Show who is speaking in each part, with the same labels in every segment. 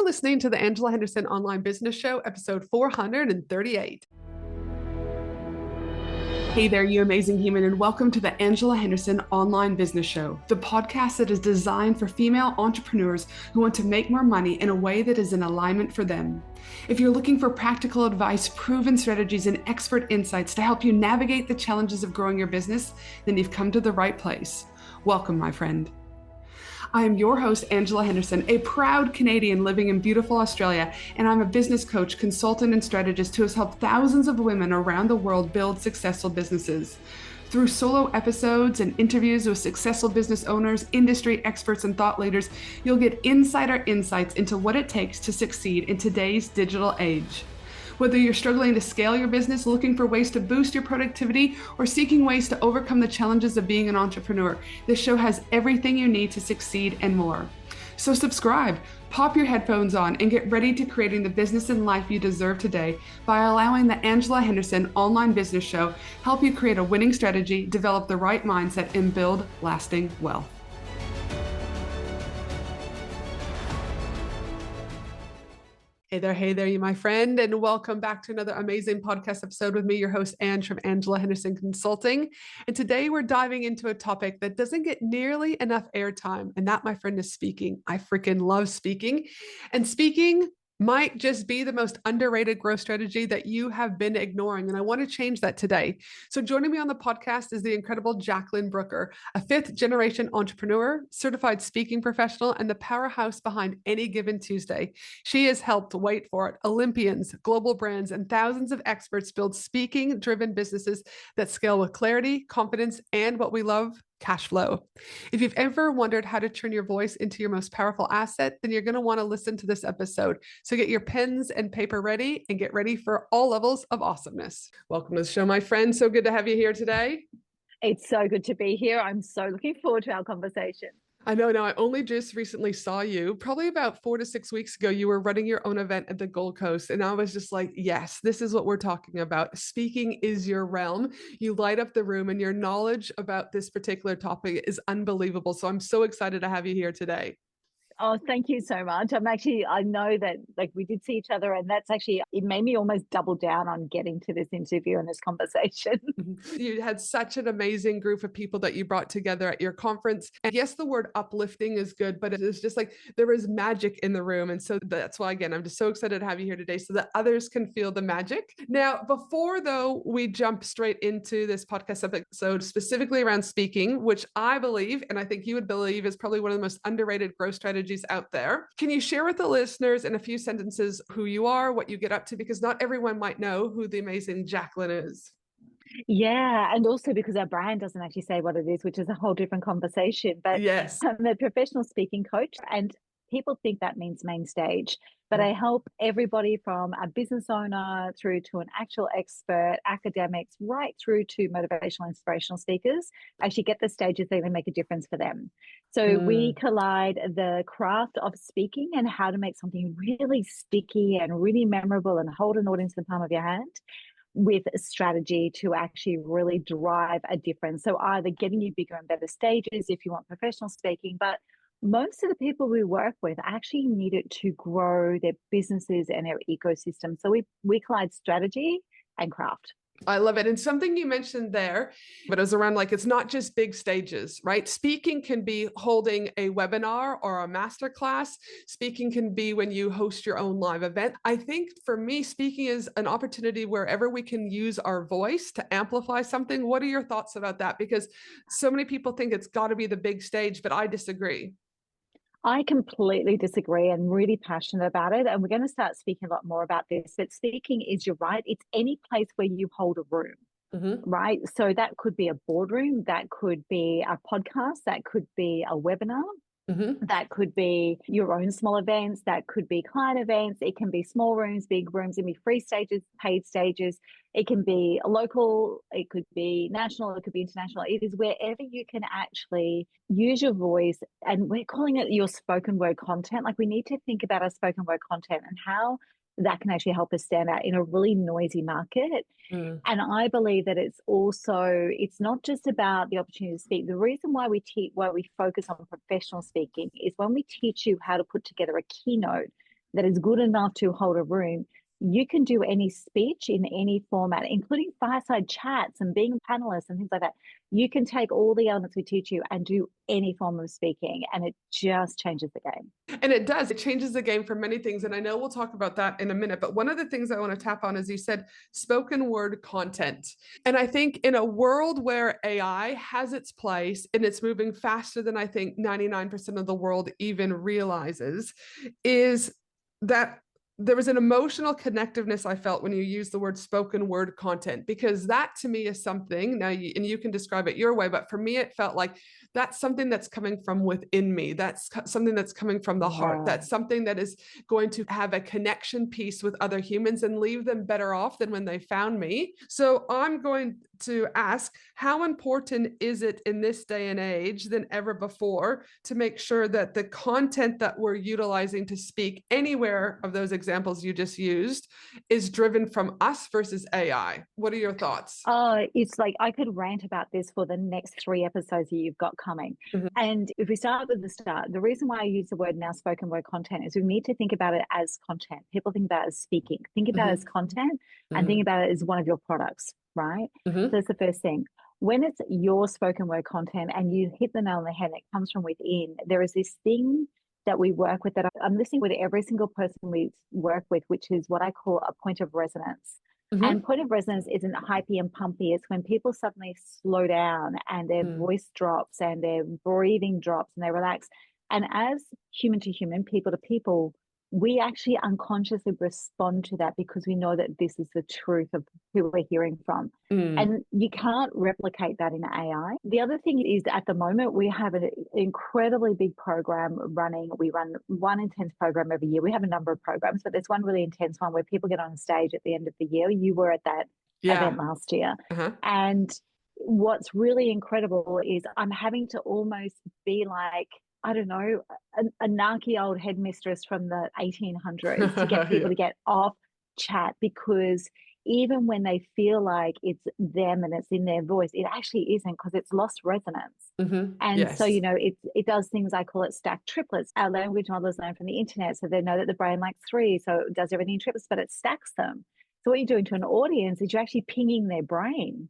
Speaker 1: listening to the Angela Henderson Online Business Show, episode 438. Hey there, you amazing human, and welcome to the Angela Henderson Online Business Show, the podcast that is designed for female entrepreneurs who want to make more money in a way that is in alignment for them. If you're looking for practical advice, proven strategies, and expert insights to help you navigate the challenges of growing your business, then you've come to the right place. Welcome, my friend. I am your host, Angela Henderson, a proud Canadian living in beautiful Australia, and I'm a business coach, consultant, and strategist who has helped thousands of women around the world build successful businesses. Through solo episodes and interviews with successful business owners, industry experts, and thought leaders, you'll get insider insights into what it takes to succeed in today's digital age. Whether you're struggling to scale your business, looking for ways to boost your productivity, or seeking ways to overcome the challenges of being an entrepreneur, this show has everything you need to succeed and more. So subscribe, pop your headphones on, and get ready to creating the business and life you deserve today by allowing the Angela Henderson Online Business Show help you create a winning strategy, develop the right mindset, and build lasting wealth. Hey there, you my friend, and welcome back to another amazing podcast episode with me, your host, Ange from Angela Henderson Consulting. And today we're diving into a topic that doesn't get nearly enough airtime, and that, my friend, is speaking. I freaking love speaking, and speaking might just be the most underrated growth strategy that you have been ignoring. And I want to change that today. So joining me on the podcast is the incredible Jacqueline Brooker, a fifth-generation entrepreneur, certified speaking professional, and the powerhouse behind Any Given Tuesday. She has helped, wait for it, Olympians, global brands, and thousands of experts build speaking-driven businesses that scale with clarity, confidence, and what we love, cash flow. If you've ever wondered how to turn your voice into your most powerful asset, then you're going to want to listen to this episode. So get your pens and paper ready and get ready for all levels of awesomeness. Welcome to the show, my friend. So good to have you here today.
Speaker 2: It's so good to be here. I'm so looking forward to our conversation.
Speaker 1: I know. Now, I only just recently saw you, probably about 4 to 6 weeks ago. You were running your own event at the Gold Coast. And I was just like, yes, this is what we're talking about. Speaking is your realm. You light up the room, and your knowledge about this particular topic is unbelievable. So I'm so excited to have you here today.
Speaker 2: Oh, thank you so much. I know that we did see each other, and it made me almost double down on getting to this interview and this conversation.
Speaker 1: You had such an amazing group of people that you brought together at your conference. And yes, the word uplifting is good, but it is just like there is magic in the room. And so that's why, again, I'm just so excited to have you here today so that others can feel the magic. Now, before though, we jump straight into this podcast episode specifically around speaking, which I believe, and I think you would believe, is probably one of the most underrated growth strategies out there. Can you share with the listeners in a few sentences who you are, what you get up to? Because not everyone might know who the amazing Jacqueline is.
Speaker 2: Yeah, and also because our brand doesn't actually say what it is, which is a whole different conversation. But
Speaker 1: yes,
Speaker 2: I'm a professional speaking coach, and people think that means main stage. But I help everybody from a business owner through to an actual expert, academics, right through to motivational, inspirational speakers, actually get the stages that can make a difference for them. So we collide the craft of speaking and how to make something really sticky and really memorable and hold an audience in the palm of your hand with a strategy to actually really drive a difference. So either getting you bigger and better stages if you want professional speaking, but most of the people we work with actually need it to grow their businesses and their ecosystem. So we collide strategy and craft.
Speaker 1: I love it. And something you mentioned there, but it was around it's not just big stages, right? Speaking can be holding a webinar or a masterclass. Speaking can be when you host your own live event. I think for me, speaking is an opportunity wherever we can use our voice to amplify something. What are your thoughts about that? Because so many people think it's got to be the big stage, but I disagree.
Speaker 2: I completely disagree and really passionate about it. And we're going to start speaking a lot more about this. But speaking is, you're right, it's any place where you hold a room, right? So that could be a boardroom, that could be a podcast, that could be a webinar. That could be your own small events, that could be client events, it can be small rooms, big rooms, it can be free stages, paid stages, it can be local, it could be national, it could be international. It is wherever you can actually use your voice, and we're calling it your spoken word content. We need to think about our spoken word content and how that can actually help us stand out in a really noisy market. And I believe that it's not just about the opportunity to speak. The reason why we focus on professional speaking is when we teach you how to put together a keynote, that is good enough to hold a room, you can do any speech in any format, including fireside chats and being a panelist and things like that. You can take all the elements we teach you and do any form of speaking, and it just changes the game.
Speaker 1: And it does. It changes the game for many things. And I know we'll talk about that in a minute. But one of the things I want to tap on is you said spoken word content. And I think in a world where AI has its place and it's moving faster than I think 99% of the world even realizes, is that there was an emotional connectiveness I felt when you used the word spoken word content, because that to me is something now, and you can describe it your way, but for me, it felt like that's something that's coming from within me. That's something that's coming from the heart. That's something that is going to have a connection piece with other humans and leave them better off than when they found me. So I'm going to ask, how important is it in this day and age than ever before to make sure that the content that we're utilizing to speak anywhere of those examples you just used is driven from us versus AI? What are your thoughts?
Speaker 2: Oh, it's like I could rant about this for the next 3 episodes that you've got coming. Mm-hmm. And if we start with the start, the reason why I use the word now spoken word content is we need to think about it as content. People think about it as speaking. Think about it as content and think about it as one of your products, right? So that's the first thing. When it's your spoken word content and you hit the nail on the head, it comes from within, there is this thing that we work with that I'm listening with every single person we work with, which is what I call a point of resonance. And point of resonance isn't hypey and pumpy. It's when people suddenly slow down and their voice drops and their breathing drops and they relax. And as human to human, people to people, we actually unconsciously respond to that because we know that this is the truth of who we're hearing from. And you can't replicate that in AI. The other thing is at the moment, we have an incredibly big program running. We run one intense program every year. We have a number of programs, but there's one really intense one where people get on stage at the end of the year. You were at that event last year. And what's really incredible is I'm having to almost be like, I don't know, a narky old headmistress from the 1800s to get people to get off chat, because even when they feel like it's them and it's in their voice, it actually isn't, because it's lost resonance. And so, you know, it does things, I call it stacked triplets. Our language modelers learn from the internet, so they know that the brain likes 3, so it does everything in triplets, but it stacks them. So what you're doing to an audience is you're actually pinging their brain.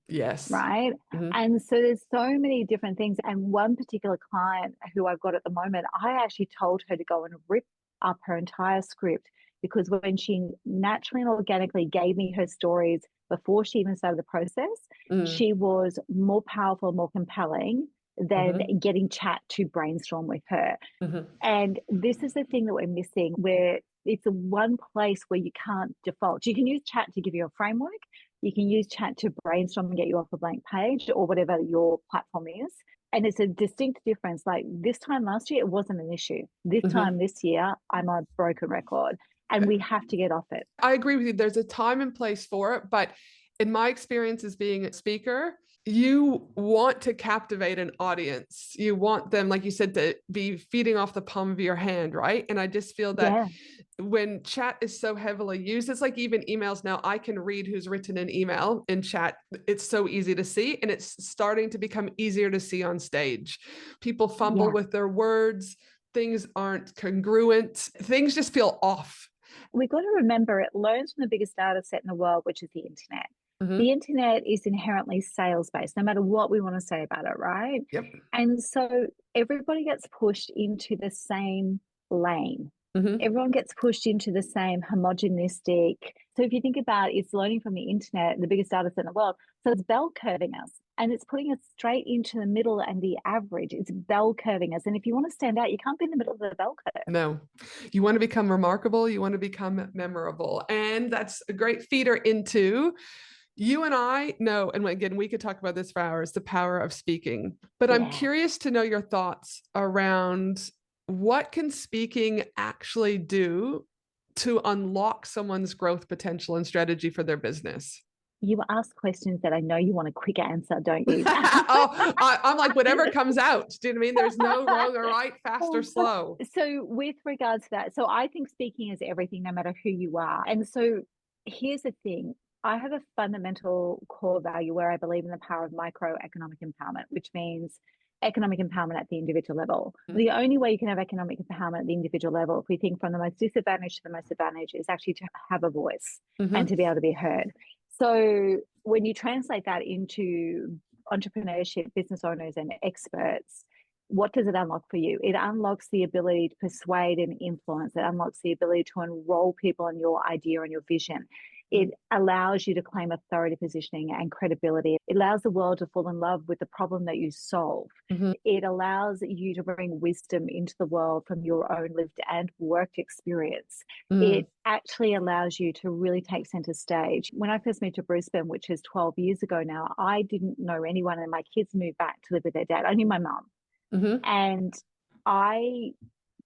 Speaker 2: Right. And so there's so many different things. And one particular client who I've got at the moment, I actually told her to go and rip up her entire script, because when she naturally and organically gave me her stories before she even started the process, she was more powerful, more compelling than getting chat to brainstorm with her. And this is the thing that we're missing, where it's a one place where you can't default. You can use chat to give you a framework. You can use chat to brainstorm and get you off a blank page or whatever your platform is. And it's a distinct difference. Like this time last year, it wasn't an issue. This time this year, I'm a broken record, and we have to get off it.
Speaker 1: I agree with you. There's a time and place for it. But in my experience as being a speaker, you want to captivate an audience. You want them, like you said, to be feeding off the palm of your hand, right? And I just feel that when chat is so heavily used, it's like even emails now, I can read who's written an email in chat. It's so easy to see, and it's starting to become easier to see on stage. People fumble with their words. Things aren't congruent. Things just feel off.
Speaker 2: We've got to remember it learns from the biggest data set in the world, which is the internet. The internet is inherently sales-based, no matter what we want to say about it, right? And so everybody gets pushed into the same lane. Everyone gets pushed into the same homogenistic. So if you think about it, it's learning from the internet, the biggest data set in the world. So it's bell curving us, and it's putting us straight into the middle and the average. It's bell curving us. And if you want to stand out, you can't be in the middle of the bell curve.
Speaker 1: No, you want to become remarkable. You want to become memorable. And that's a great feeder into you and I know, and again, we could talk about this for hours, the power of speaking. But I'm curious to know your thoughts around what can speaking actually do to unlock someone's growth potential and strategy for their business?
Speaker 2: You ask questions that I know you want a quick answer, don't you?
Speaker 1: I'm like, whatever comes out. Do you know what I mean? There's no wrong or right, fast or slow.
Speaker 2: So with regards to that, so I think speaking is everything, no matter who you are. And so here's the thing. I have a fundamental core value where I believe in the power of microeconomic empowerment, which means economic empowerment at the individual level. The only way you can have economic empowerment at the individual level, if we think from the most disadvantaged to the most advantaged, is actually to have a voice and to be able to be heard. So when you translate that into entrepreneurship, business owners, and experts, what does it unlock for you? It unlocks the ability to persuade and influence. It unlocks the ability to enroll people in your idea and your vision. It allows you to claim authority positioning and credibility. It allows the world to fall in love with the problem that you solve. It allows you to bring wisdom into the world from your own lived and worked experience. It actually allows you to really take center stage. When I first moved to Brisbane, which is 12 years ago now, I didn't know anyone, and my kids moved back to live with their dad. I knew my mum. And I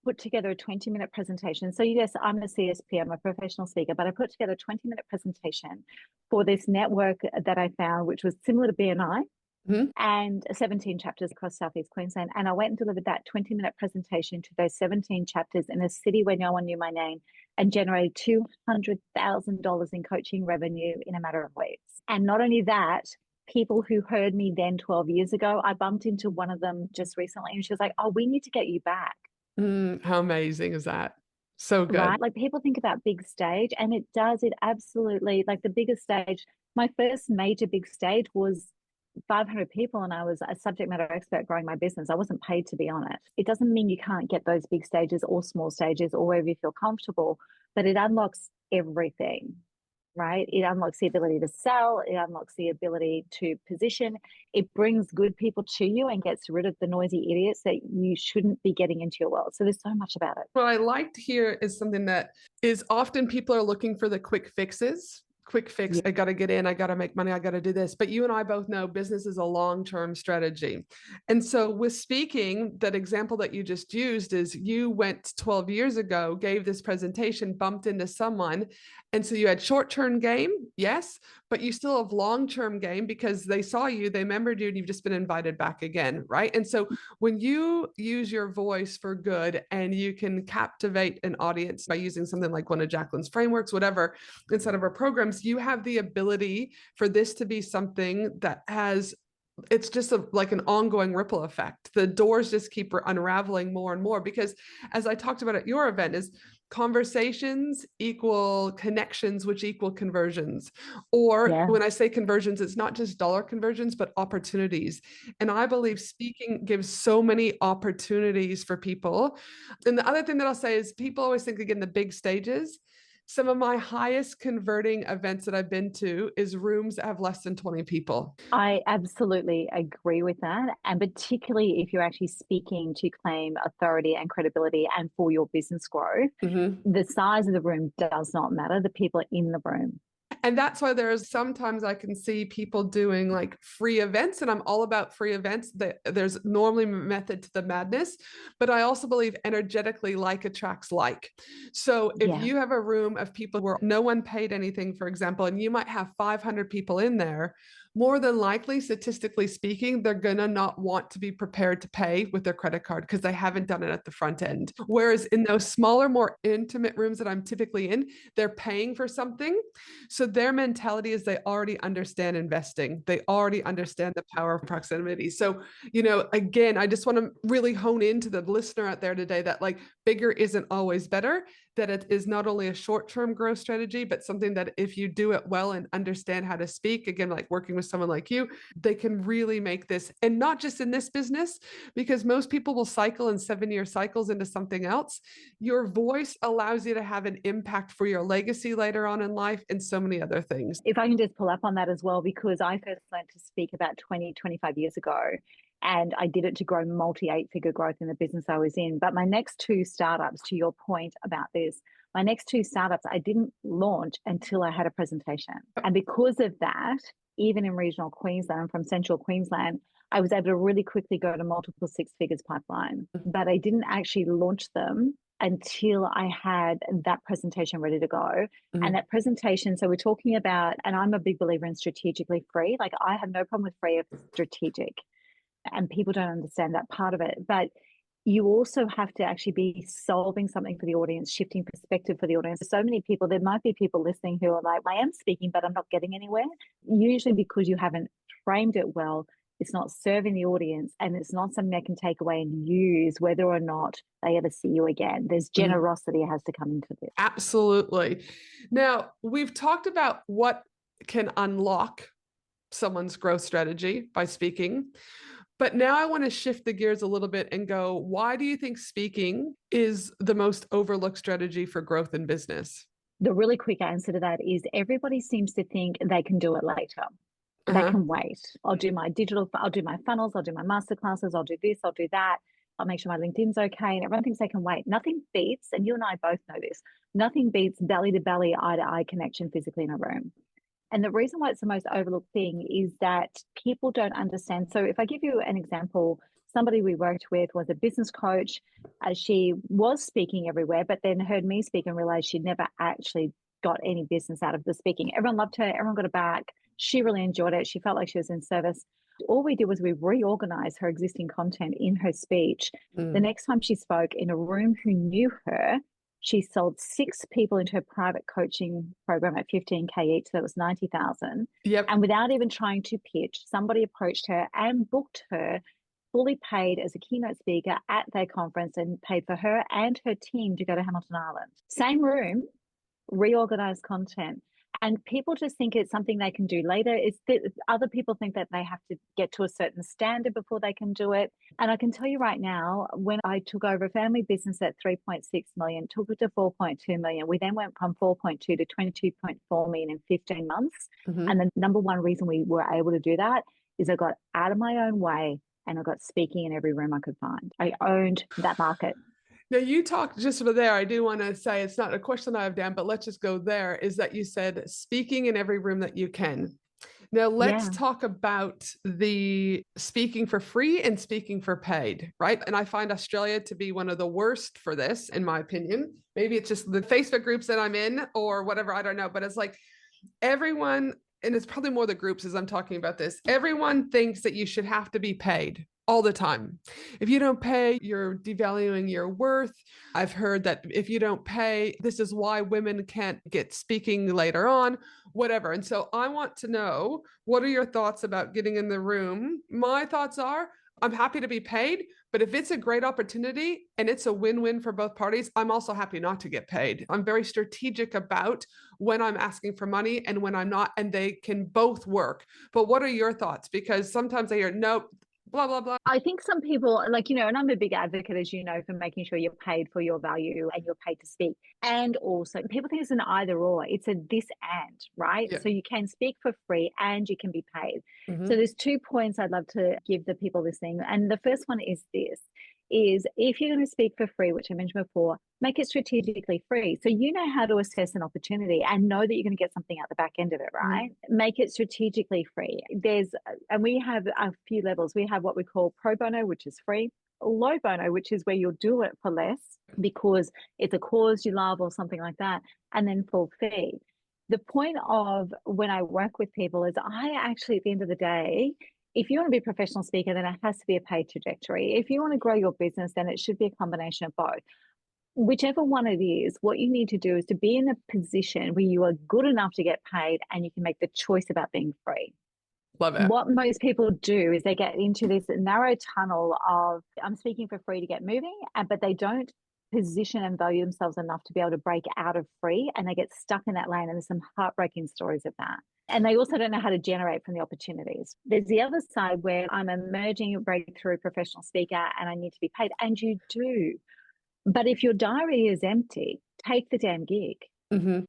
Speaker 2: put together a 20-minute presentation. So yes, I'm a CSP, I'm a professional speaker, but I put together a 20-minute presentation for this network that I found, which was similar to BNI, and 17 chapters across Southeast Queensland. And I went and delivered that 20-minute presentation to those 17 chapters in a city where no one knew my name, and generated $200,000 in coaching revenue in a matter of weeks. And not only that, people who heard me then 12 years ago, I bumped into one of them just recently, and she was like, "Oh, we need to get you back."
Speaker 1: How amazing is that? So good.
Speaker 2: Right? Like, people think about big stage, and it absolutely, like, the biggest stage. My first major big stage was 500 people, and I was a subject matter expert growing my business. I wasn't paid to be on it. It doesn't mean you can't get those big stages or small stages or wherever you feel comfortable, but it unlocks everything. Right? It unlocks the ability to sell. It unlocks the ability to position. It brings good people to you and gets rid of the noisy idiots that you shouldn't be getting into your world. So there's so much about it.
Speaker 1: What I like to hear is something that is often people are looking for the quick fixes. Quick fix, I got to get in, I got to make money, I got to do this. But you and I both know business is a long-term strategy. And so with speaking, that example that you just used is you went 12 years ago, gave this presentation, bumped into someone. And so you had short-term game, yes, but you still have long-term game because they saw you, they remembered you, and you've just been invited back again, right? And so when you use your voice for good and you can captivate an audience by using something like one of Jacqueline's frameworks, whatever, inside of our programs, you have the ability for this to be something that has, it's just like an ongoing ripple effect. The doors just keep unraveling more and more, because as I talked about at your event, is conversations equal connections, which equal conversions. Or when I say conversions, it's not just dollar conversions, but opportunities. And I believe speaking gives so many opportunities for people. And the other thing that I'll say is people always think, again, the big stages. Some of my highest converting events that I've been to is rooms that have less than 20 people.
Speaker 2: I absolutely agree with that. And particularly if you're actually speaking to claim authority and credibility and for your business growth, the size of the room does not matter. The people are in the room.
Speaker 1: And that's why there's sometimes I can see people doing like free events, and I'm all about free events. There's normally method to the madness, but I also believe energetically like attracts like. So if you have a room of people where no one paid anything, for example, and you might have 500 people in there, more than likely, statistically speaking, they're going to not want to be prepared to pay with their credit card because they haven't done it at the front end. Whereas in those smaller, more intimate rooms that I'm typically in, they're paying for something. So their mentality is they already understand investing. They already understand the power of proximity. So, again, I just want to really hone into the listener out there today that like bigger isn't always better, that it is not only a short-term growth strategy, but something that if you do it well and understand how to speak, again, like working with someone like you, they can really make this, and not just in this business, because most people will cycle in 7-year cycles into something else. Your voice allows you to have an impact for your legacy later on in life and so many other things.
Speaker 2: If I can just pull up on that as well, because I first learned to speak about 25 years ago. And I did it to grow multi-8-figure growth in the business I was in. But my next 2 startups, to your point about this, my next 2 startups, I didn't launch until I had a presentation. And because of that, even in regional Queensland, I'm from central Queensland, I was able to really quickly go to multiple 6 figures pipeline. But I didn't actually launch them until I had that presentation ready to go. And that presentation, so we're talking about, and I'm a big believer in strategically free. Like, I have no problem with free if it's strategic. And people don't understand that part of it. But you also have to actually be solving something for the audience, shifting perspective for the audience. So many people, there might be people listening who are like, I am speaking, but I'm not getting anywhere. Usually because you haven't framed it well, It's not serving the audience, and it's not something they can take away and use whether or not they ever see you again. There's generosity has to come into this.
Speaker 1: Absolutely. Now, we've talked about what can unlock someone's growth strategy by speaking. But now I want to shift the gears a little bit and go, why do you think speaking is the most overlooked strategy for growth in business?
Speaker 2: The really quick answer to that is everybody seems to think they can do it later. They can wait. I'll do my funnels, I'll do my masterclasses, I'll do this, I'll do that. I'll make sure my LinkedIn's okay. And everyone thinks they can wait. Nothing beats, and you and I both know this, nothing beats belly to belly, eye to eye connection physically in a room. And the reason why it's the most overlooked thing is that people don't understand. So if I give you an example, somebody we worked with was a business coach. She was speaking everywhere, but then heard me speak and realized she'd never actually got any business out of the speaking. Everyone loved her. Everyone got her back. She really enjoyed it. She felt like she was in service. All we did was we reorganized her existing content in her speech. The next time she spoke in a room who knew her, she sold 6 people into her private coaching program at $15K each. So that was $90,000.
Speaker 1: Yep.
Speaker 2: And without even trying to pitch, somebody approached her and booked her, fully paid as a keynote speaker at their conference, and paid for her and her team to go to Hamilton Island. Same room, reorganized content. And people just think it's something they can do later. It's that other people think that they have to get to a certain standard before they can do it. And I can tell you right now, when I took over a family business at 3.6 million, took it to 4.2 million, we then went from 4.2 to 22.4 million in 15 months. And the number one reason we were able to do that is I got out of my own way and I got speaking in every room I could find. I owned that market.
Speaker 1: Now, you talked just about there. I do want to say it's not a question I have down, but let's just go there. Is that you said speaking in every room that you can. Now, let's talk about the speaking for free and speaking for paid, right? And I find Australia to be one of the worst for this, in my opinion. Maybe it's just the Facebook groups that I'm in or whatever. I don't know. But it's like everyone, and it's probably more the groups as I'm talking about this, everyone thinks that you should have to be paid all the time. If you don't pay, you're devaluing your worth. I've heard that if you don't pay, this is why women can't get speaking later on, whatever. And so I want to know, what are your thoughts about getting in the room? My thoughts are, I'm happy to be paid, but if it's a great opportunity and it's a win-win for both parties, I'm also happy not to get paid. I'm very strategic about when I'm asking for money and when I'm not, and they can both work. But what are your thoughts? Because sometimes I hear, nope, blah, blah, blah.
Speaker 2: I think some people, like, and I'm a big advocate, as you know, for making sure you're paid for your value and you're paid to speak. And also, people think it's an either or. It's a this and, right? Yeah. So you can speak for free and you can be paid. So there's 2 points I'd love to give the people listening. And the first one is this, is if you're going to speak for free, which I mentioned before, make it strategically free. So you know how to assess an opportunity and know that you're going to get something out the back end of it, right? Make it strategically free. And we have a few levels. We have what we call pro bono, which is free, low bono, which is where you'll do it for less because it's a cause you love or something like that, and then full fee. The point of when I work with people is I actually, at the end of the day, if you want to be a professional speaker, then it has to be a paid trajectory. If you want to grow your business, then it should be a combination of both. Whichever one it is, what you need to do is to be in a position where you are good enough to get paid and you can make the choice about being free.
Speaker 1: Love it.
Speaker 2: What most people do is they get into this narrow tunnel of, I'm speaking for free to get moving, but they don't position and value themselves enough to be able to break out of free, and they get stuck in that lane. And there's some heartbreaking stories of that. And they also don't know how to generate from the opportunities. There's the other side where I'm an emerging breakthrough professional speaker and I need to be paid. And you do. But if your diary is empty, take the damn gig.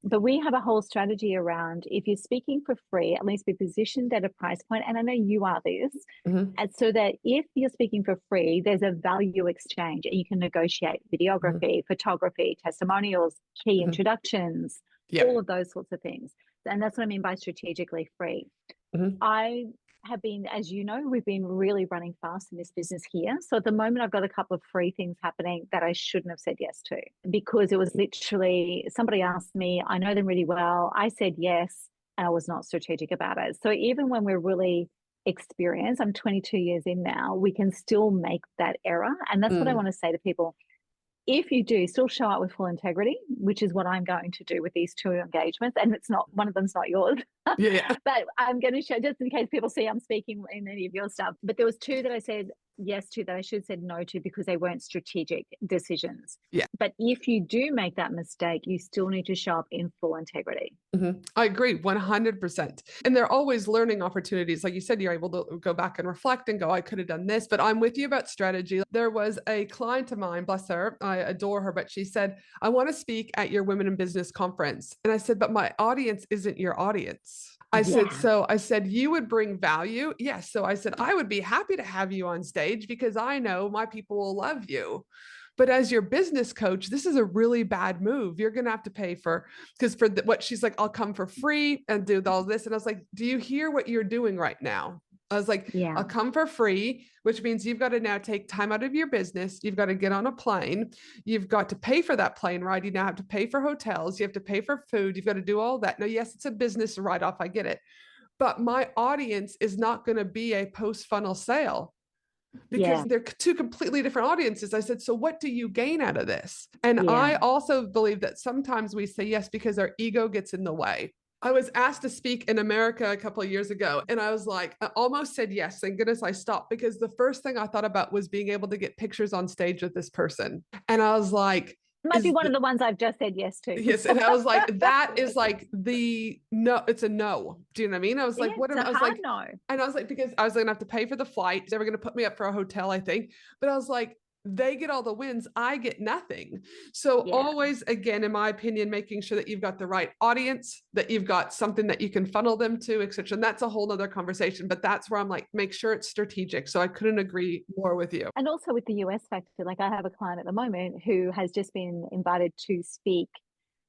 Speaker 2: But we have a whole strategy around, if you're speaking for free, at least be positioned at a price point. And I know you are this. And so that if you're speaking for free, there's a value exchange and you can negotiate videography, photography, testimonials, key introductions, all of those sorts of things. And that's what I mean by strategically free. I have been, as you know, we've been really running fast in this business here. So at the moment, I've got a couple of free things happening that I shouldn't have said yes to, because it was literally somebody asked me, I know them really well. I said yes, and I was not strategic about it. So even when we're really experienced, I'm 22 years in now, we can still make that error. And that's what I want to say to people. if you do, still show up with full integrity, which is what I'm going to do with these 2 engagements. And it's not, one of them's not yours,
Speaker 1: Yeah.
Speaker 2: but I'm going to show, just in case people see I'm speaking in any of your stuff. But there was 2 that I said yes to that I should have said no to because they weren't strategic decisions.
Speaker 1: Yeah.
Speaker 2: But if you do make that mistake, you still need to show up in full integrity.
Speaker 1: I agree 100%. And they're always learning opportunities. Like you said, you're able to go back and reflect and go, I could have done this, but I'm with you about strategy. There was a client of mine, bless her, I adore her, but she said, I want to speak at your Women in Business conference. And I said, but my audience isn't your audience. I said, you would bring value. Yes. So I said, I would be happy to have you on stage because I know my people will love you. But as your business coach, this is a really bad move. You're going to have to pay for, because for what she's like, I'll come for free and do all this. And I was like, do you hear what you're doing right now? I was like,
Speaker 2: Yeah.
Speaker 1: I'll come for free, which means you've got to now take time out of your business. You've got to get on a plane. You've got to pay for that plane ride. You now have to pay for hotels. You have to pay for food. You've got to do all that. Now, yes, it's a business write-off. I get it. But my audience is not going to be a post-funnel sale because they're 2 completely different audiences. I said, so what do you gain out of this? And I also believe that sometimes we say yes because our ego gets in the way. I was asked to speak in America a couple of years ago, and I was like, I almost said yes. Thank goodness I stopped, because the first thing I thought about was being able to get pictures on stage with this person. And I was like,
Speaker 2: might be one of the ones I've just said yes to.
Speaker 1: Yes. And I was like, that is like no, it's a no. Do you know what I mean? I was like, what am I was like,
Speaker 2: no.
Speaker 1: And I was like, because I was going to have to pay for the flight. They were going to put me up for a hotel, I think. But I was like, they get all the wins, I get nothing. So always, again, in my opinion, making sure that you've got the right audience, that you've got something that you can funnel them to, etc. And that's a whole nother conversation, but that's where I'm like, make sure it's strategic. So I couldn't agree more with you.
Speaker 2: And also with the US factor, like I have a client at the moment who has just been invited to speak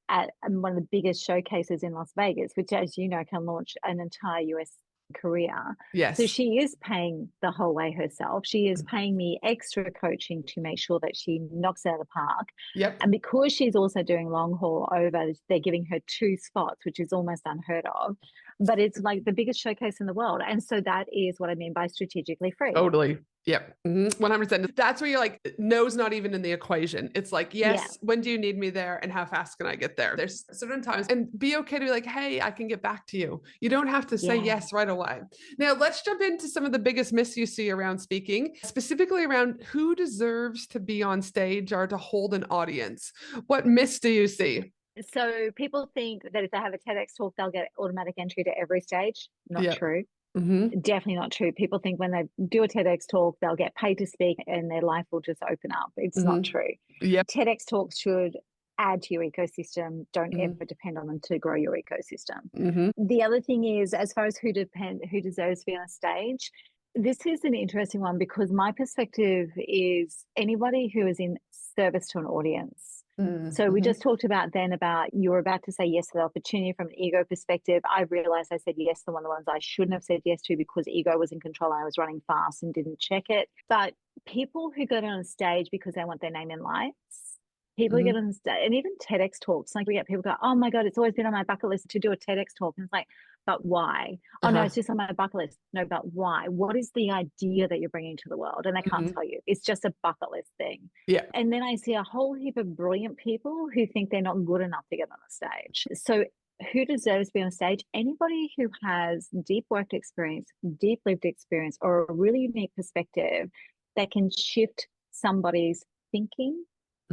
Speaker 2: at one of the biggest showcases in Las Vegas, which, as you know, can launch an entire US career.
Speaker 1: Yes.
Speaker 2: So she is paying the whole way herself. She is paying me extra coaching to make sure that she knocks it out of the park.
Speaker 1: Yep.
Speaker 2: And because she's also doing long haul over, they're giving her 2 spots, which is almost unheard of. But it's like the biggest showcase in the world. And so that is what I mean by strategically free.
Speaker 1: Totally. Yep. 100%. That's where you're like, no's not even in the equation. It's like, yes, when do you need me there? And how fast can I get there? There's certain times, and be okay to be like, hey, I can get back to you. You don't have to say yes right away. Now let's jump into some of the biggest myths you see around speaking, specifically around who deserves to be on stage or to hold an audience. What myths do you see?
Speaker 2: So people think that if they have a TEDx talk, they'll get automatic entry to every stage. Not true. Definitely not true. People think when they do a TEDx talk, they'll get paid to speak and their life will just open up. It's not true. TEDx talks should add to your ecosystem. Don't ever depend on them to grow your ecosystem. The other thing is, as far as who deserves to be on a stage, this is an interesting one because my perspective is anybody who is in service to an audience. So we just talked about then about you were about to say yes to the opportunity from an ego perspective. I realized I said yes to one of the ones I shouldn't have said yes to because ego was in control. I was running fast and didn't check it. But people who go on stage because they want their name in lights, people who get on stage, and even TEDx talks, like we get people go, oh my God, it's always been on my bucket list to do a TEDx talk. And it's like, but why? Oh no, it's just on my bucket list. No, but why? What is the idea that you're bringing to the world? And I can't tell you. It's just a bucket list thing.
Speaker 1: Yeah.
Speaker 2: And then I see a whole heap of brilliant people who think they're not good enough to get on the stage. So who deserves to be on stage? Anybody who has deep work experience, deep lived experience, or a really unique perspective that can shift somebody's thinking.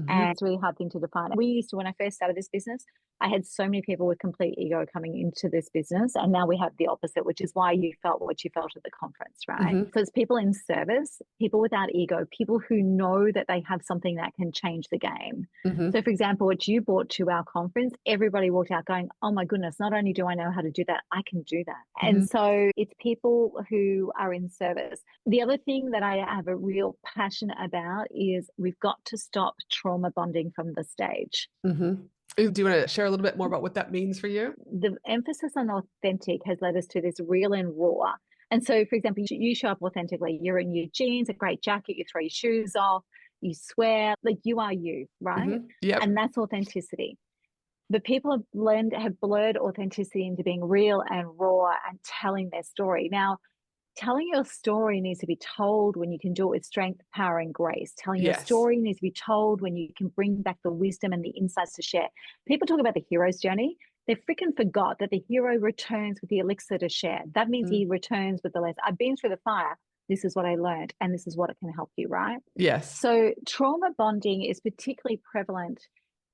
Speaker 2: And it's a really hard thing to define. We used to, when I first started this business, I had so many people with complete ego coming into this business. And now we have the opposite, which is why you felt what you felt at the conference, right? So it's people in service, people without ego, people who know that they have something that can change the game. So for example, what you brought to our conference, everybody walked out going, oh my goodness, not only do I know how to do that, I can do that. And so it's people who are in service. The other thing that I have a real passion about is we've got to stop trauma bonding from the stage.
Speaker 1: Do you want to share a little bit more about what that means for you?
Speaker 2: The emphasis on authentic has led us to this real and raw. And so, for example, you show up authentically. You're in your jeans, a great jacket, you throw your shoes off, you swear, like you are you, right? And that's authenticity. But people have blurred authenticity into being real and raw and telling their story. Now, Telling your story needs to be told when you can do it with strength, power, and grace. Telling your
Speaker 1: Yes.
Speaker 2: story needs to be told when you can bring back the wisdom and the insights to share. People talk about the hero's journey. They freaking forgot that the hero returns with the elixir to share. That means he returns with the lesson. I've been through the fire. This is what I learned, and this is what it can help you, right?
Speaker 1: Yes.
Speaker 2: So trauma bonding is particularly prevalent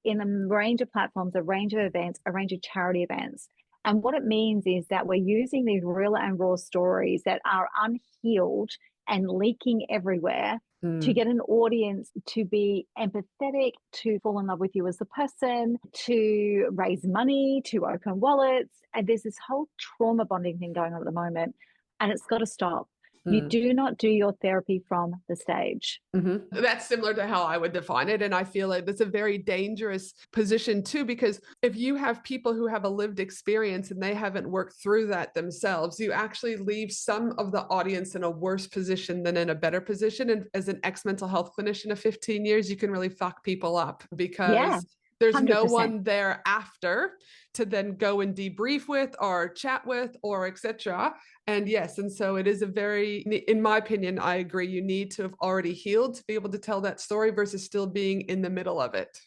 Speaker 2: in a range of platforms, a range of events, a range of charity events. And what it means is that we're using these real and raw stories that are unhealed and leaking everywhere to get an audience to be empathetic, to fall in love with you as a person, to raise money, to open wallets. And there's this whole trauma bonding thing going on at the moment, and it's got to stop. You do not do your therapy from the stage.
Speaker 1: That's similar to how I would define it. And I feel like that's a very dangerous position too, because if you have people who have a lived experience and they haven't worked through that themselves, you actually leave some of the audience in a worse position than in a better position. And as an ex-mental health clinician of 15 years, you can really fuck people up because there's no
Speaker 2: 100%.
Speaker 1: one there after to then go and debrief with or chat with or etc. And yes, and so it is a very, in my opinion, I agree, you need to have already healed to be able to tell that story versus still being in the middle of it.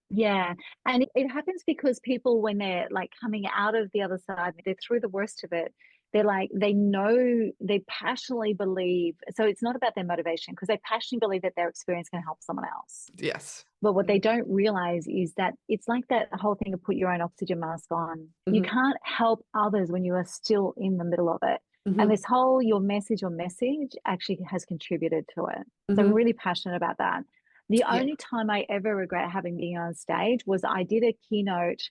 Speaker 2: Yeah. And it happens because people, when they're like coming out of the other side, they're through the worst of it. They're like, they know, they passionately believe. So it's not about their motivation because they passionately believe that their experience can help someone else.
Speaker 1: Yes.
Speaker 2: But what they don't realize is that it's like that whole thing of put your own oxygen mask on. You can't help others when you are still in the middle of it. And this whole your message actually has contributed to it. So I'm really passionate about that. The only time I ever regret having been on stage was I did a keynote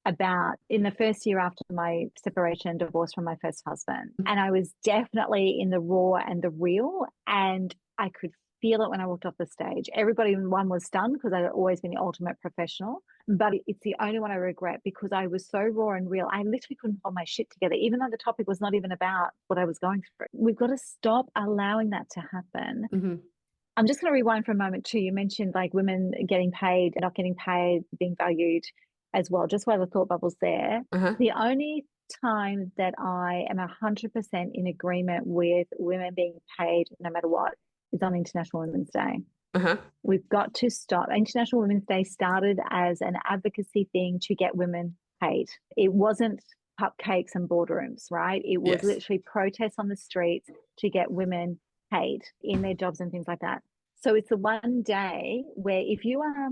Speaker 2: about in the first year after my separation and divorce from my first husband. And I was definitely in the raw and the real, and I could feel it when I walked off the stage. Everybody one was stunned because I'd always been the ultimate professional, but it's the only one I regret because I was so raw and real. I literally couldn't hold my shit together, even though the topic was not even about what I was going through. We've got to stop allowing that to happen. I'm just going to rewind for a moment too. You mentioned like women getting paid, not getting paid, being valued as well. Just while the thought bubbles there. The only time that I am 100% in agreement with women being paid no matter what is on International Women's Day. We've got to stop. International Women's Day started as an advocacy thing to get women paid. It wasn't cupcakes and boardrooms, right? It was literally protests on the streets to get women paid in their jobs and things like that. So it's the one day where if you are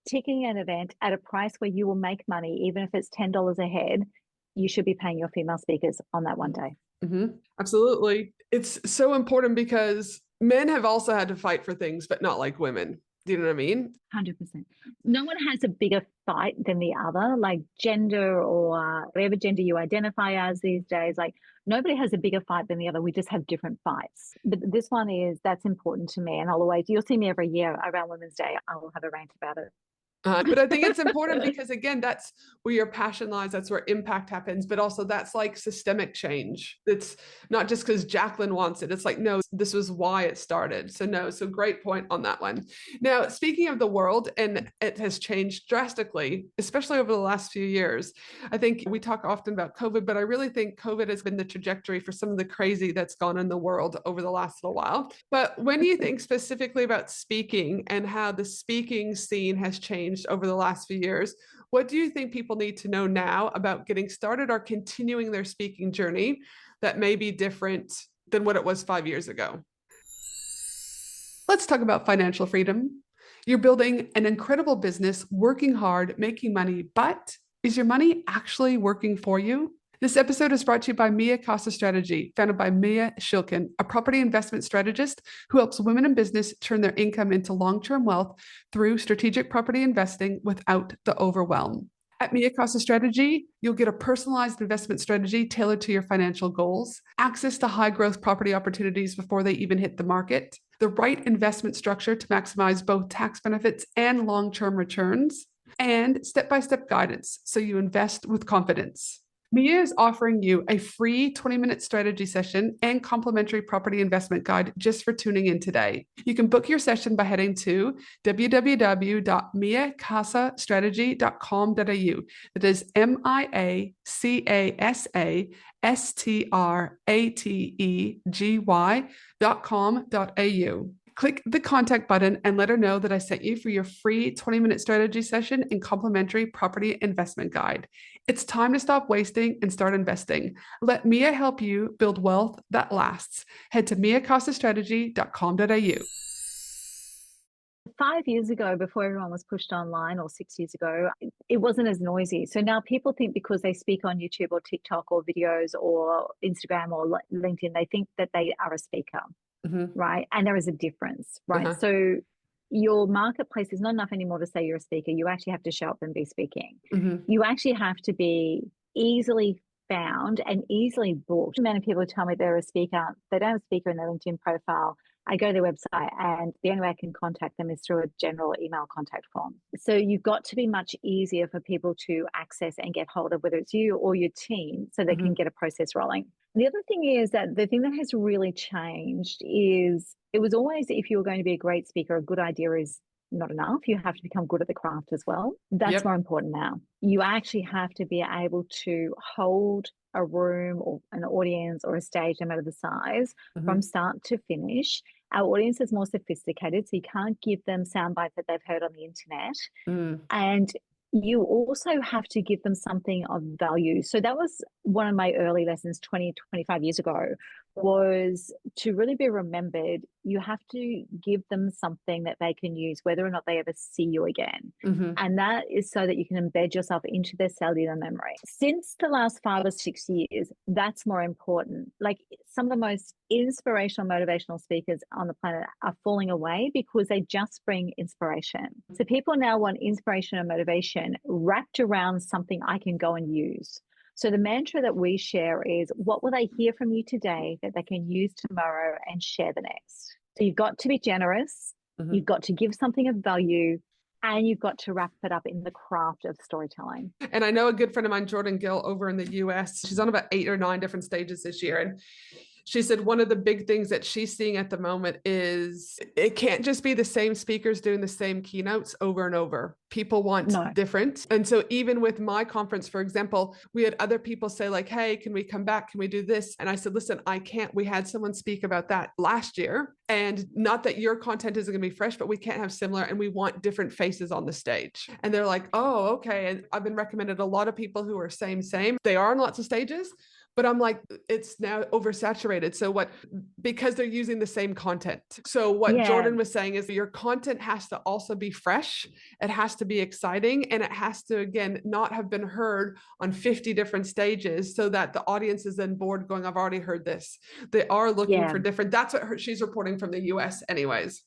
Speaker 2: ticketing an event at a price where you will make money, even if it's $10 a head, you should be paying your female speakers on that one day.
Speaker 1: Absolutely. It's so important because men have also had to fight for things, but not like women. Do you know what I mean?
Speaker 2: 100%. No one has a bigger fight than the other, like gender or whatever gender you identify as these days. Like nobody has a bigger fight than the other. We just have different fights. But this one that's important to me. And you'll see me every year around Women's Day. I will have a rant about it.
Speaker 1: But I think it's important because, again, that's where your passion lies. That's where impact happens. But also that's like systemic change. It's not just because Jacqueline wants it. It's like, no, this was why it started. So great point on that one. Now, speaking of the world, and it has changed drastically, especially over the last few years. I think we talk often about COVID, but I really think COVID has been the trajectory for some of the crazy that's gone in the world over the last little while. But when you think specifically about speaking and how the speaking scene has changed over the last few years, what do you think people need to know now about getting started or continuing their speaking journey that may be different than what it was 5 years ago? Let's talk about financial freedom. You're building an incredible business, working hard, making money, but is your money actually working for you? This episode is brought to you by Mia Casa Strategy, founded by Mia Shilkin, a property investment strategist who helps women in business turn their income into long-term wealth through strategic property investing without the overwhelm. At Mia Casa Strategy, you'll get a personalized investment strategy tailored to your financial goals, access to high-growth property opportunities before they even hit the market, the right investment structure to maximize both tax benefits and long-term returns, and step-by-step guidance so you invest with confidence. Mia is offering you a free 20-minute strategy session and complimentary property investment guide just for tuning in today. You can book your session by heading to www.miacasastrategy.com.au. That is miacasastrategy.com.au. Click the contact button and let her know that I sent you for your free 20-minute strategy session and complimentary property investment guide. It's time to stop wasting and start investing. Let Mia help you build wealth that lasts. Head to miacasastrategy.com.au.
Speaker 2: 5 years ago, before everyone was pushed online, or 6 years ago, it wasn't as noisy. So now people think because they speak on YouTube or TikTok or videos or Instagram or LinkedIn, they think that they are a speaker, right? And there is a difference, right? So your marketplace is not enough anymore to say you're a speaker. You actually have to show up and be speaking. You actually have to be easily found and easily booked. Many people tell me they're a speaker. They don't have a speaker in their LinkedIn profile. I go to their website, and the only way I can contact them is through a general email contact form. So you've got to be much easier for people to access and get hold of, whether it's you or your team, so they can get a process rolling. The other thing is that the thing that has really changed is it was always, if you were going to be a great speaker, a good idea is not enough. You have to become good at the craft as well. That's more important now. You actually have to be able to hold a room or an audience or a stage, no matter the size, from start to finish. Our audience is more sophisticated, so you can't give them sound bites that they've heard on the internet. And you also have to give them something of value. So that was one of my early lessons 25 years ago, was to really be remembered. You have to give them something that they can use, whether or not they ever see you again. And that is so that you can embed yourself into their cellular memory. Since the last 5 or 6 years, that's more important. Like, some of the most inspirational, motivational speakers on the planet are falling away because they just bring inspiration. So people now want inspiration and motivation wrapped around something I can go and use. So the mantra that we share is, what will they hear from you today that they can use tomorrow and share the next? So you've got to be generous, you've got to give something of value, and you've got to wrap it up in the craft of storytelling.
Speaker 1: And I know a good friend of mine, Jordan Gill, over in the US, she's on about 8 or 9 different stages this year. And she said one of the big things that she's seeing at the moment is it can't just be the same speakers doing the same keynotes over and over. People want different. And so even with my conference, for example, we had other people say like, hey, can we come back? Can we do this? And I said, listen, I can't. We had someone speak about that last year. And not that your content isn't going to be fresh, but we can't have similar, and we want different faces on the stage. And they're like, oh, okay. And I've been recommended a lot of people who are same. They are on lots of stages. But I'm like, it's now oversaturated. So because they're using the same content. So what Jordan was saying is your content has to also be fresh. It has to be exciting. And it has to, again, not have been heard on 50 different stages, so that the audience is then bored going, I've already heard this. They are looking for different. That's what she's reporting from the US anyways.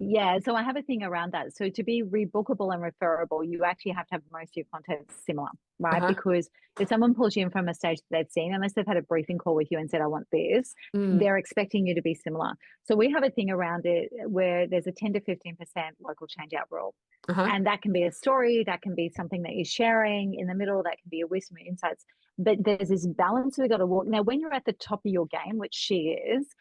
Speaker 2: Yeah, so I have a thing around that. So to be rebookable and referable, you actually have to have most of your content similar, right? Because if someone pulls you in from a stage that they've seen, unless they've had a briefing call with you and said, I want this, they're expecting you to be similar. So we have a thing around it where there's a 10 to 15% local change out rule. And that can be a story, that can be something that you're sharing in the middle, that can be a wisdom or insights. But there's this balance we've got to walk. Now, when you're at the top of your game, which she is,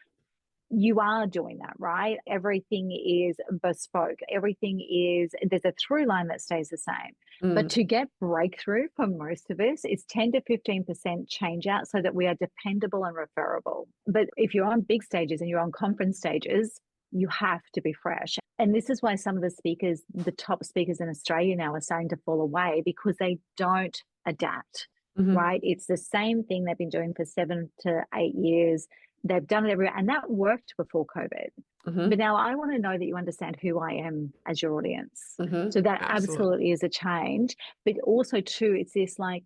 Speaker 2: you are doing that, right? Everything is bespoke. There's a through line that stays the same. But to get breakthrough for most of us, it's 10 to 15% change out, so that we are dependable and referable. But if you're on big stages and you're on conference stages, you have to be fresh. And this is why some of the top speakers in Australia now are starting to fall away, because they don't adapt, right? It's the same thing they've been doing for 7 to 8 years. They've done it everywhere, and that worked before COVID. But now I want to know that you understand who I am as your audience. So that absolutely is a change. But also too, it's this like,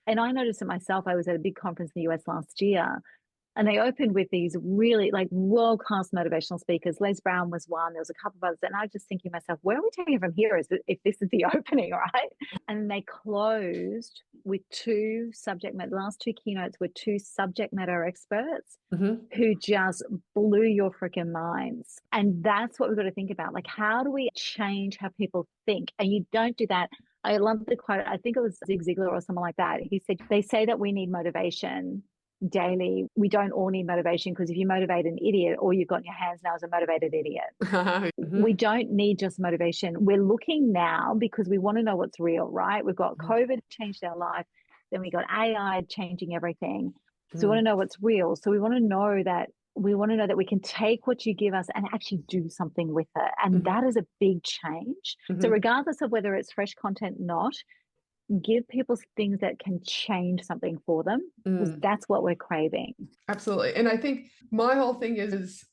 Speaker 2: and I noticed it myself. I was at a big conference in the US last year, and they opened with these really like world-class motivational speakers. Les Brown was one. There was a couple of others. And I was just thinking to myself, where are we taking it from here? If this is the opening, right? And they closed with the last 2 keynotes were 2 subject matter experts who just blew your freaking minds. And that's what we've got to think about. Like, how do we change how people think? And you don't do that I love the quote. I think it was Zig Ziglar or someone like that. He said, they say that we need motivation daily. We don't all need motivation, because if you motivate an idiot, all you've got in your hands now is a motivated idiot.
Speaker 1: Mm-hmm.
Speaker 2: We don't need just motivation. We're looking now because we want to know what's real, right? We've got COVID changed our life. Then we got AI changing everything. So we want to know what's real. So we want to know that we can take what you give us and actually do something with it. And that is a big change. So regardless of whether it's fresh content or not, give people things that can change something for them, because that's what we're craving.
Speaker 1: Absolutely. And I think my whole thing is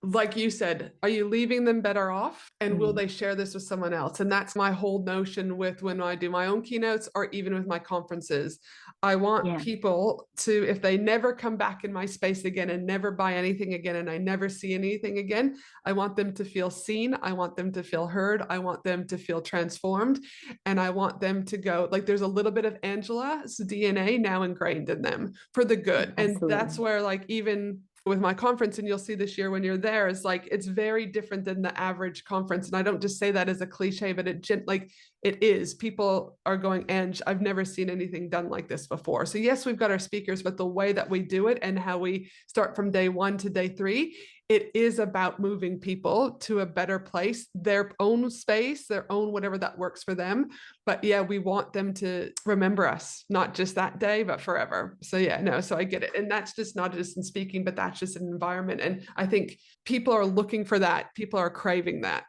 Speaker 1: like you said, are you leaving them better off? And will they share this with someone else? And that's my whole notion with when I do my own keynotes or even with my conferences. I want people to, if they never come back in my space again and never buy anything again, and I never see anything again, I want them to feel seen. I want them to feel heard. I want them to feel transformed. And I want them to go, like, there's a little bit of Angela's DNA now ingrained in them for the good.
Speaker 2: Absolutely.
Speaker 1: And that's where, like, even with my conference, and you'll see this year when you're there, is like, it's very different than the average conference. And I don't just say that as a cliche, but it is. People are going, Ange, I've never seen anything done like this before. So yes, we've got our speakers, but the way that we do it and how we start from day 1 to day 3, it is about moving people to a better place, their own space, their own whatever that works for them. But yeah, we want them to remember us, not just that day, but forever. So yeah, no, so I get it. And that's just not just in speaking, but that's just an environment. And I think people are looking for that. People are craving that.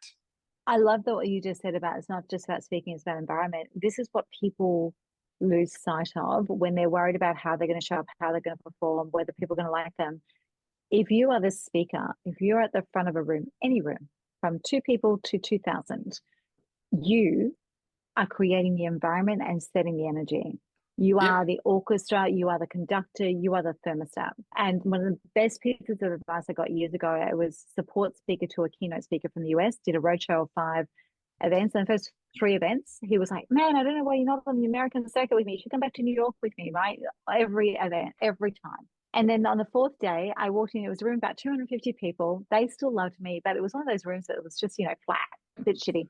Speaker 2: I love that what you just said about, it's not just about speaking, it's about environment. This is what people lose sight of when they're worried about how they're going to show up, how they're going to perform, whether people are going to like them. If you are the speaker, if you're at the front of a room, any room, from 2 people to 2,000, you are creating the environment and setting the energy. You are the orchestra, you are the conductor, you are the thermostat. And one of the best pieces of advice I got years ago, I was support speaker to a keynote speaker from the US, did a roadshow of 5 events. And the first 3 events, he was like, man, I don't know why you're not on the American circuit with me. You should come back to New York with me, right? Every event, every time. And then on the 4th day, I walked in, it was a room about 250 people. They still loved me, but it was one of those rooms that was just, flat, a bit shitty.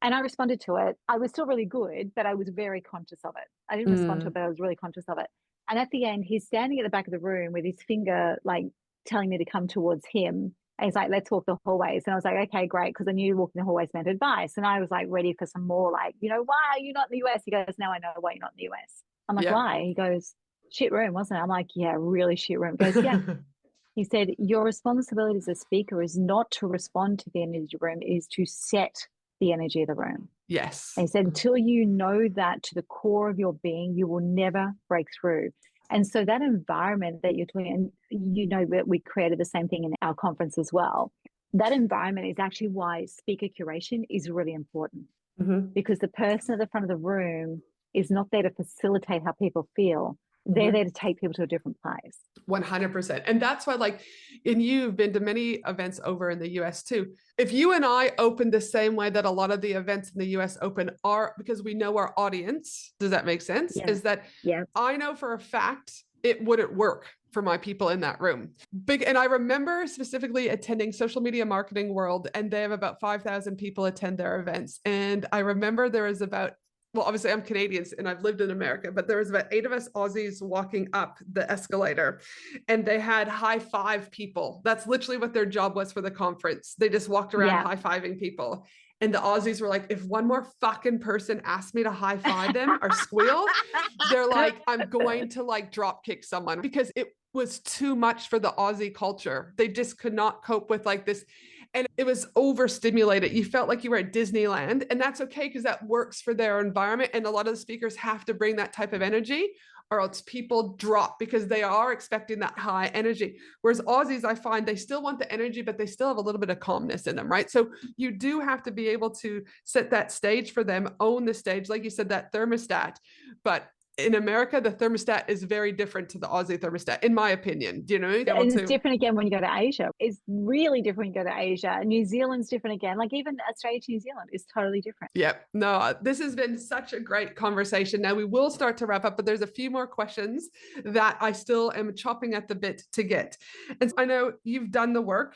Speaker 2: And I responded to it. I was still really good, but I was very conscious of it. I didn't respond to it, but I was really conscious of it. And at the end, he's standing at the back of the room with his finger, like, telling me to come towards him. And he's like, let's walk the hallways. And I was like, okay, great. Because I knew walking the hallways meant advice. And I was like, ready for some more, like, why are you not in the US? He goes, now I know why you're not in the US. I'm like, why? He goes, shit room, wasn't it? I'm like, yeah, really shit room. He goes, yeah. He said, your responsibility as a speaker is not to respond to the energy room, it is to set the energy of the room.
Speaker 1: Yes.
Speaker 2: And he said, until you know that to the core of your being, you will never break through. And so that environment that you're doing, and that we created the same thing in our conference as well. That environment is actually why speaker curation is really important, because the person at the front of the room is not there to facilitate how people feel. They're there to take people to a different place.
Speaker 1: 100%. And that's why, like, and you've been to many events over in the US too. If you and I open the same way that a lot of the events in the US open are, because we know our audience, does that make sense?
Speaker 2: Yeah.
Speaker 1: Is that I know for a fact it wouldn't work for my people in that room. And I remember specifically attending Social Media Marketing World, and they have about 5,000 people attend their events. And I remember there was about, well, obviously I'm Canadian and I've lived in America, but there was about 8 of us Aussies walking up the escalator, and they had high five people. That's literally what their job was for the conference. They just walked around high fiving people. And the Aussies were like, if one more fucking person asked me to high five them or squeal, they're like, I'm going to like drop kick someone, because it was too much for the Aussie culture. They just could not cope with like this. And it was overstimulated. You felt like you were at Disneyland, and that's okay because that works for their environment. And a lot of the speakers have to bring that type of energy, or else people drop because they are expecting that high energy. Whereas Aussies, I find they still want the energy, but they still have a little bit of calmness in them, right? So you do have to be able to set that stage for them, own the stage, like you said, that thermostat. But in America, the thermostat is very different to the Aussie thermostat, in my opinion. Do you know?
Speaker 2: And it's different again when you go to Asia. It's really different when you go to Asia. New Zealand's different again. Like even Australia to New Zealand is totally different.
Speaker 1: Yep. No, this has been such a great conversation. Now we will start to wrap up, but there's a few more questions that I still am chopping at the bit to get. And I know you've done the work.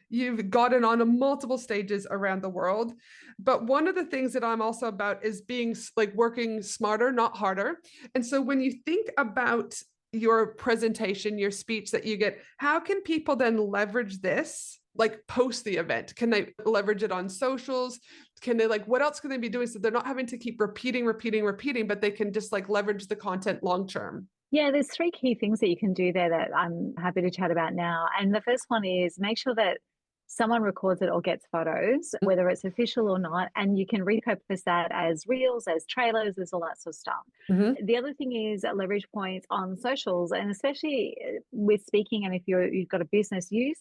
Speaker 1: You've gotten on a multiple stages around the world. But one of the things that I'm also about is being like working smarter, not harder. And so when you think about your presentation, your speech that you get, how can people then leverage this? Like post the event? Can they leverage it on socials? Can they like, what else can they be doing so they're not having to keep repeating, but they can just like leverage the content long term?
Speaker 2: Yeah, there's three key things that you can do there that I'm happy to chat about now. And the first one is make sure that someone records it or gets photos, whether it's official or not, and you can repurpose that as reels, as trailers, as all that sort of stuff.
Speaker 1: Mm-hmm.
Speaker 2: The other thing is leverage points on socials, and especially with speaking, and if you've got a business, use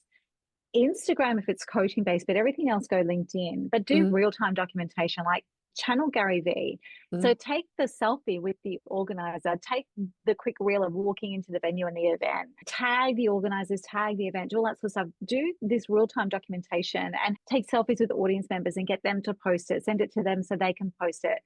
Speaker 2: Instagram if it's coaching based, but everything else go LinkedIn. But do real-time documentation, like channel Gary V. So take the selfie with the organizer, take the quick reel of walking into the venue and the event, tag the organizers, tag the event, do all that sort of stuff. Do this real-time documentation and take selfies with audience members and get them to post it, send it to them so they can post it.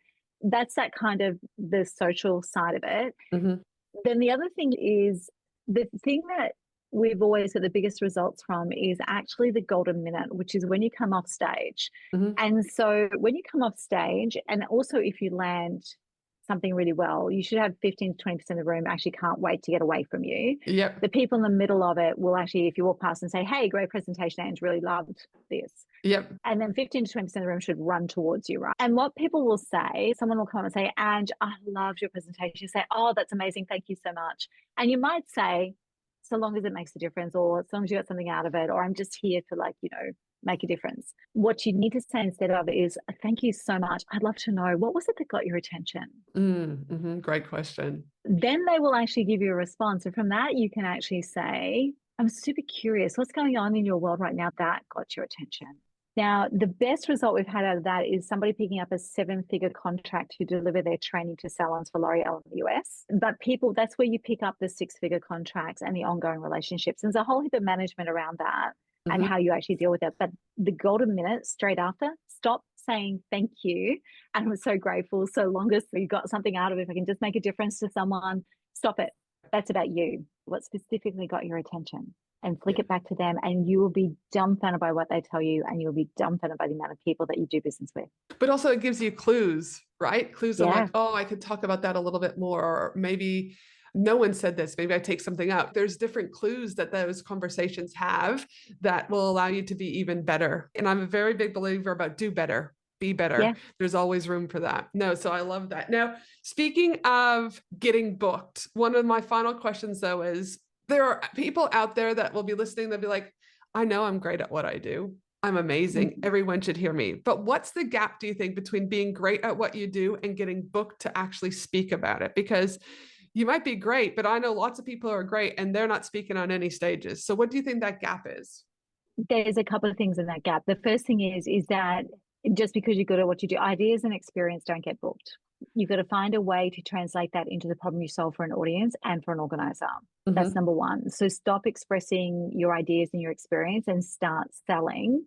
Speaker 2: That's that kind of the social side of it. Then the other thing is the thing that we've always got the biggest results from is actually the golden minute, which is when you come off stage. And so when you come off stage, and also if you land something really well, you should have 15 to 20% of the room actually can't wait to get away from you.
Speaker 1: Yep.
Speaker 2: The people in the middle of it will actually, if you walk past and say, hey, great presentation, Ange, really loved this.
Speaker 1: Yep.
Speaker 2: And then 15 to 20% of the room should run towards you, right? And what people will say, someone will come and say, Ange, I loved your presentation. You say, oh, that's amazing. Thank you so much. And you might say, so long as it makes a difference, or as long as you got something out of it, or I'm just here to like, make a difference. What you need to say instead of is, thank you so much. I'd love to know, what was it that got your attention?
Speaker 1: Great question.
Speaker 2: Then they will actually give you a response. And from that, you can actually say, I'm super curious. What's going on in your world right now that got your attention? Now, the best result we've had out of that is somebody picking up a 7-figure contract to deliver their training to salons for L'Oreal in the US. But people, that's where you pick up the 6-figure contracts and the ongoing relationships. And there's a whole heap of management around that and how you actually deal with it. But the golden minute straight after, stop saying thank you. And I'm so grateful. So long as you got something out of it, if I can just make a difference to someone, stop it. That's about you. What specifically got your attention? And flick it back to them, and you will be dumbfounded by what they tell you, and you'll be dumbfounded by the amount of people that you do business with.
Speaker 1: But also it gives you clues, right? Clues of like, oh, I could talk about that a little bit more, or maybe no one said this, maybe I take something out. There's different clues that those conversations have that will allow you to be even better. And I'm a very big believer about do better. Be better. Yeah. There's always room for that. No, so I love that. Now, speaking of getting booked, one of my final questions though is, there are people out there that will be listening. They'll be like, I know I'm great at what I do. I'm amazing. Everyone should hear me. But what's the gap, do you think, between being great at what you do and getting booked to actually speak about it? Because you might be great, but I know lots of people are great and they're not speaking on any stages. So what do you think that gap is?
Speaker 2: There's a couple of things in that gap. The first thing is that just because you're good at what you do, ideas and experience don't get booked. You've got to find a way to translate that into the problem you solve for an audience and for an organizer. That's number one. So stop expressing your ideas and your experience and start selling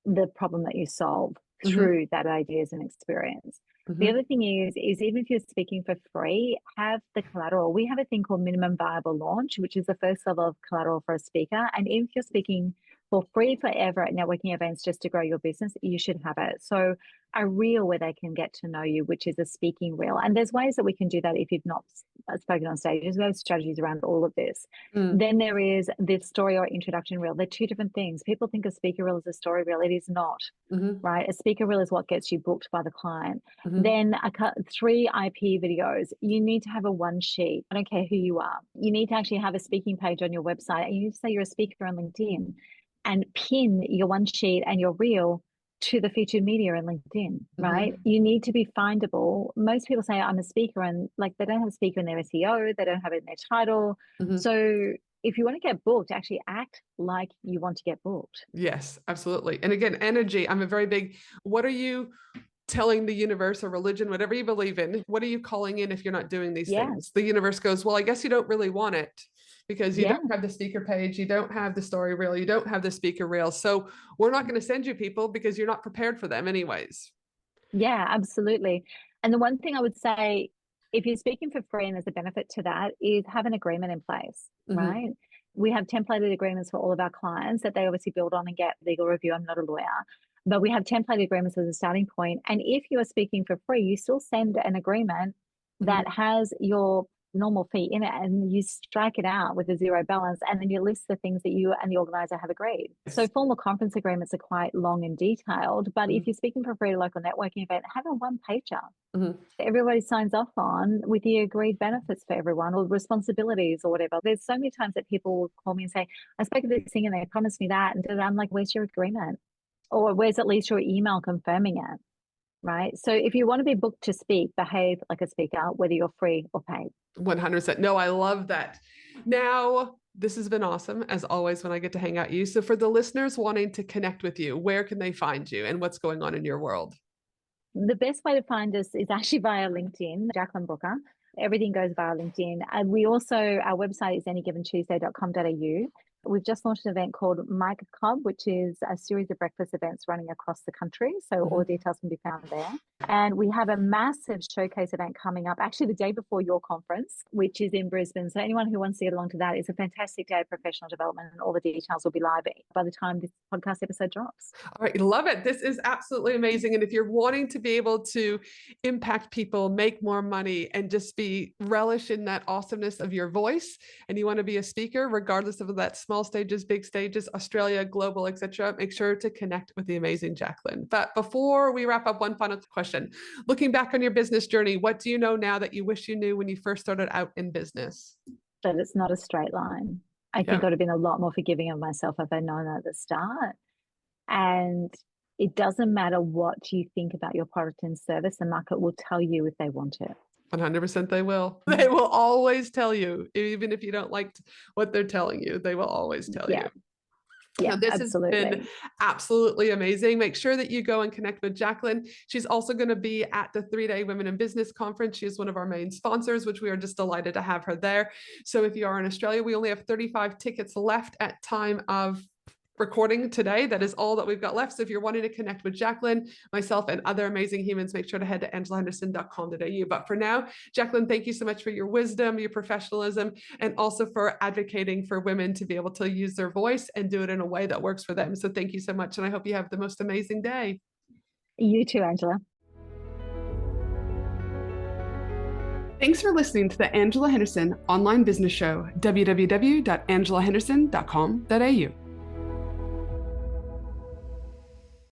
Speaker 2: the problem that you solve through that ideas and experience. The other thing is even if you're speaking for free, have the collateral. We have a thing called minimum viable launch, which is the first level of collateral for a speaker. And even if you're speaking for free forever at networking events just to grow your business, you should have it. So a reel where they can get to know you, which is a speaking reel. And there's ways that we can do that if you've not spoken on stage. There's strategies around all of this. Then there is the story or introduction reel. They're two different things. People think a speaker reel is a story reel. It is not, right? A speaker reel is what gets you booked by the client. Then 3 IP videos. You need to have a one sheet. I don't care who you are. You need to actually have a speaking page on your website, and you need to say you're a speaker on LinkedIn and pin your one sheet and your reel to the featured media in LinkedIn, right? You need to be findable. Most people say I'm a speaker, and like they don't have a speaker in their SEO, they don't have it in their title. So if you want to get booked, actually act like you want to get booked.
Speaker 1: Yes, absolutely. And again, energy. I'm a very big, what are you telling the universe or religion, whatever you believe in? What are you calling in if you're not doing these things? The universe goes, well, I guess you don't really want it, because you don't have the speaker page, you don't have the story reel, you don't have the speaker reel. So we're not going to send you people because you're not prepared for them anyways.
Speaker 2: Yeah, absolutely. And the one thing I would say, if you're speaking for free and there's a benefit to that, is have an agreement in place, right? We have templated agreements for all of our clients that they obviously build on and get legal review. I'm not a lawyer, but we have templated agreements as a starting point. And if you are speaking for free, you still send an agreement that has your normal fee in it, and you strike it out with a zero balance, and then you list the things that you and the organizer have agreed. So formal conference agreements are quite long and detailed, but if you're speaking for free at a local networking event, have a one-pager. Everybody signs off on with the agreed benefits for everyone, or responsibilities or whatever. There's so many times that people will call me and say, I spoke to this thing and they promised me that, and I'm like, where's your agreement? Or where's at least your email confirming it? Right. So if you want to be booked to speak, behave like a speaker, whether you're free or paid.
Speaker 1: 100%. No, I love that. Now, this has been awesome, as always, when I get to hang out with you. So for the listeners wanting to connect with you, where can they find you and what's going on in your world?
Speaker 2: The best way to find us is actually via LinkedIn, Jacqueline Brooker. Everything goes via LinkedIn. And we also, our website is anygiventuesday.com.au. We've just launched an event called Mic Club, which is a series of breakfast events running across the country. So all the details can be found there. And we have a massive showcase event coming up, actually the day before your conference, which is in Brisbane. So anyone who wants to get along to that, it's a fantastic day of professional development, and all the details will be live by the time this podcast episode drops.
Speaker 1: All right. Love it. This is absolutely amazing. And if you're wanting to be able to impact people, make more money, and just be relish in that awesomeness of your voice, and you want to be a speaker, regardless of that small stages, big stages, Australia, global, etc., make sure to connect with the amazing Jacqueline. But before we wrap up, one final question. Looking back on your business journey, what do you know now that you wish you knew when you first started out in business?
Speaker 2: That it's not a straight line. I think I'd have been a lot more forgiving of myself if I'd known that at the start. And it doesn't matter what you think about your product and service, the market will tell you if they want it.
Speaker 1: 100% they will. They will always tell you, even if you don't like what they're telling you, they will always tell you.
Speaker 2: Yeah,
Speaker 1: this
Speaker 2: absolutely.
Speaker 1: has been absolutely amazing. Make sure that you go and connect with Jacqueline. She's also going to be at the 3-day Women in Business Conference. She is one of our main sponsors, which we are just delighted to have her there. So if you are in Australia, we only have 35 tickets left at time of recording today. That is all that we've got left. So if you're wanting to connect with Jacqueline, myself, and other amazing humans, make sure to head to angelahenderson.com.au. But for now, Jacqueline, thank you so much for your wisdom, your professionalism, and also for advocating for women to be able to use their voice and do it in a way that works for them. So thank you so much. And I hope you have the most amazing day.
Speaker 2: You too, Angela.
Speaker 1: Thanks for listening to the Angela Henderson Online Business Show, www.angelahenderson.com.au.